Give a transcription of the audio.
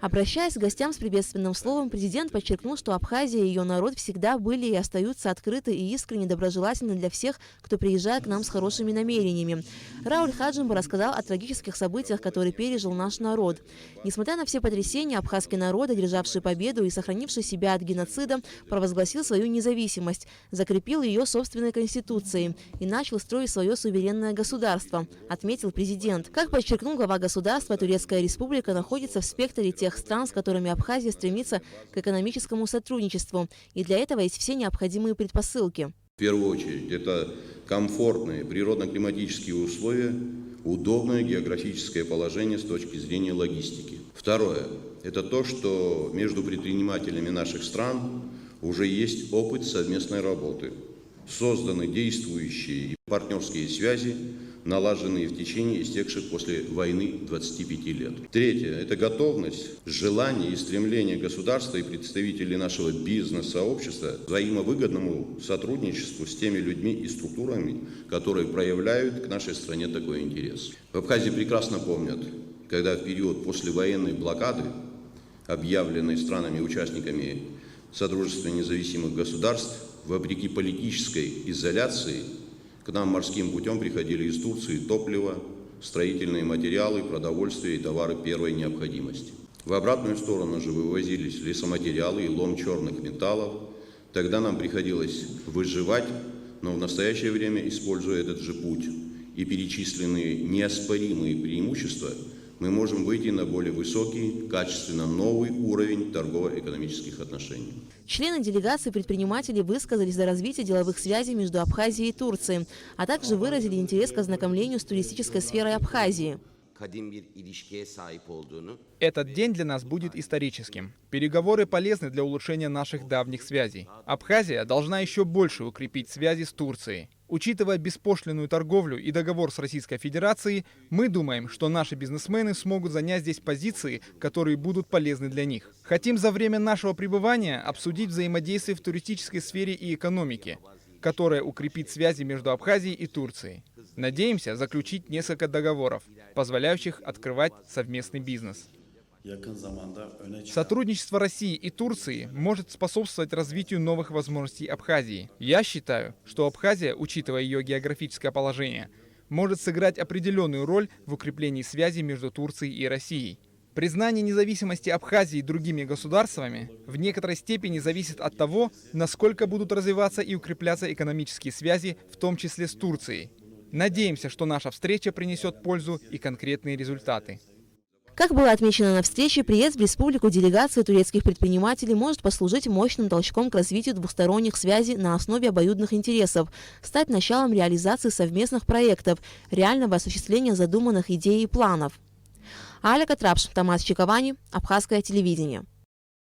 Обращаясь к гостям с приветственным словом, президент подчеркнул, что Абхазия и ее народ всегда были и остаются открыты и искренне доброжелательны для всех, кто приезжает к нам с хорошими намерениями. Рауль Хаджимба рассказал о трагических событиях, которые пережил наш народ. Несмотря на все потрясения, абхазский народ, одержавший победу и сохранивший себя от геноцида, провозгласил свою независимость, закрепил ее собственной конституцией и начал строить свое суверенное государство, отметил президент. Как подчеркнул глава государства, Турецкая республика находится в спектре тех стран, с которыми Абхазия стремится к экономическому сотрудничеству. И для этого есть все необходимые предпосылки. В первую очередь, это комфортные природно-климатические условия, удобное географическое положение с точки зрения логистики. Второе, это то, что между предпринимателями наших стран уже есть опыт совместной работы. Созданы действующие и партнерские связи, налаженные в течение истекших после войны 25 лет. Третье – это готовность, желание и стремление государства и представителей нашего бизнес-сообщества к взаимовыгодному сотрудничеству с теми людьми и структурами, которые проявляют к нашей стране такой интерес. В Абхазии прекрасно помнят, когда в период послевоенной блокады, объявленной странами-участниками Содружества независимых государств, вопреки политической изоляции, к нам морским путем приходили из Турции топливо, строительные материалы, продовольствие и товары первой необходимости. В обратную сторону же вывозились лесоматериалы и лом черных металлов. Тогда нам приходилось выживать, но в настоящее время, используя этот же путь и перечисленные неоспоримые преимущества, мы можем выйти на более высокий, качественно новый уровень торгово-экономических отношений. Члены делегации предпринимателей высказались за развитие деловых связей между Абхазией и Турцией, а также выразили интерес к ознакомлению с туристической сферой Абхазии. Этот день для нас будет историческим. Переговоры полезны для улучшения наших давних связей. Абхазия должна еще больше укрепить связи с Турцией. Учитывая беспошлинную торговлю и договор с Российской Федерацией, мы думаем, что наши бизнесмены смогут занять здесь позиции, которые будут полезны для них. Хотим за время нашего пребывания обсудить взаимодействие в туристической сфере и экономике, которая укрепит связи между Абхазией и Турцией. Надеемся заключить несколько договоров, позволяющих открывать совместный бизнес. Сотрудничество России и Турции может способствовать развитию новых возможностей Абхазии. Я считаю, что Абхазия, учитывая ее географическое положение, может сыграть определенную роль в укреплении связей между Турцией и Россией. Признание независимости Абхазии другими государствами в некоторой степени зависит от того, насколько будут развиваться и укрепляться экономические связи, в том числе с Турцией. Надеемся, что наша встреча принесет пользу и конкретные результаты. Как было отмечено на встрече, приезд в республику делегации турецких предпринимателей может послужить мощным толчком к развитию двусторонних связей на основе обоюдных интересов, стать началом реализации совместных проектов, реального осуществления задуманных идей и планов. Аля Катрапш, Томас Чиковани, Абхазское телевидение.